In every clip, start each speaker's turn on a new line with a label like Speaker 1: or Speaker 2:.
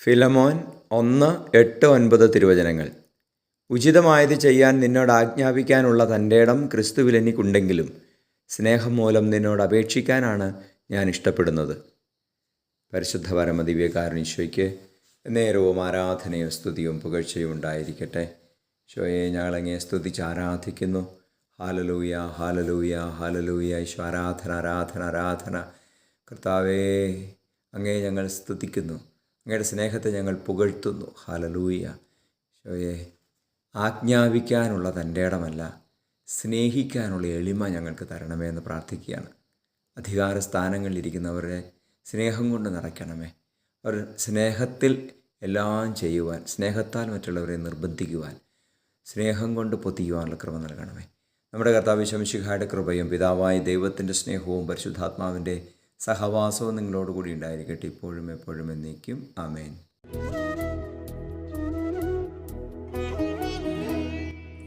Speaker 1: ഫിലമോൻ 1:8-9 തിരുവചനങ്ങൾ. ഉചിതമായത് ചെയ്യാൻ നിന്നോട് ആജ്ഞാപിക്കാനുള്ള തൻ്റെ ഇടം ക്രിസ്തുവിൽ എനിക്കുണ്ടെങ്കിലും സ്നേഹം മൂലം നിന്നോട് അപേക്ഷിക്കാനാണ് ഞാൻ ഇഷ്ടപ്പെടുന്നത്. പരിശുദ്ധ പരമദിവ്യകാരുണ്യശോയ്ക്ക് നേരവും ആരാധനയും സ്തുതിയും പുകഴ്ചയും ഉണ്ടായിരിക്കട്ടെ. ശോയെ ഞങ്ങളങ്ങയെ സ്തുതിച്ച് ആരാധിക്കുന്നു. Hallelujah hallelujah hallelujah. ഈശോ ആരാധന ആരാധന ആരാധന. കർത്താവേ, അങ്ങയെ ഞങ്ങൾ സ്തുതിക്കുന്നു, അങ്ങയുടെ സ്നേഹത്തെ ഞങ്ങൾ പുകഴ്ത്തുന്നു. ഹാലലൂയ. ശോയെ, ആജ്ഞാപിക്കാനുള്ള തൻ്റെ ഇടമല്ല, സ്നേഹിക്കാനുള്ള എളിമ ഞങ്ങൾക്ക് തരണമേ എന്ന് പ്രാർത്ഥിക്കുകയാണ്. അധികാര സ്ഥാനങ്ങളിലിരിക്കുന്നവരെ സ്നേഹം കൊണ്ട് നിറയ്ക്കണമേ. അവർ സ്നേഹത്തിൽ എല്ലാം ചെയ്യുവാൻ, സ്നേഹത്താൽ മറ്റുള്ളവരെ നിർബന്ധിക്കുവാൻ, സ്നേഹം കൊണ്ട് പൊതിയുവാനുള്ള കൃപ നൽകണമേ. നമ്മുടെ കർത്താവ് ഈശോ മിശിഹായുടെ കൃപയും പിതാവായ ദൈവത്തിൻ്റെ സ്നേഹവും പരിശുദ്ധാത്മാവിൻ്റെ സഹവാസവും നിങ്ങളോടുകൂടി ഉണ്ടായിരിക്കട്ടെ, ഇപ്പോഴും എപ്പോഴും എന്നേക്കും. ആമേൻ.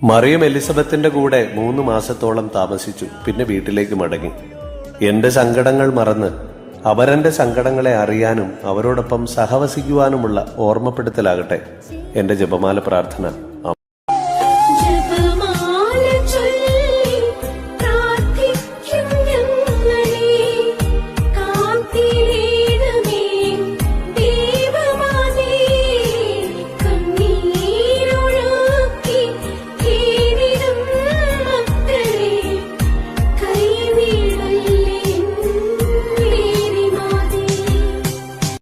Speaker 2: മറിയം എലിസബത്തിന്റെ കൂടെ 3 മാസത്തോളം താമസിച്ചു. പിന്നെ വീട്ടിലേക്ക് മടങ്ങി. എന്റെ സങ്കടങ്ങൾ മറന്ന് അവരെന്റെ സങ്കടങ്ങളെ അറിയാനും അവരോടൊപ്പം സഹവസിക്കുവാനുമുള്ള ഓർമ്മപ്പെടുത്തലാകട്ടെ എന്റെ ജപമാല പ്രാർത്ഥന.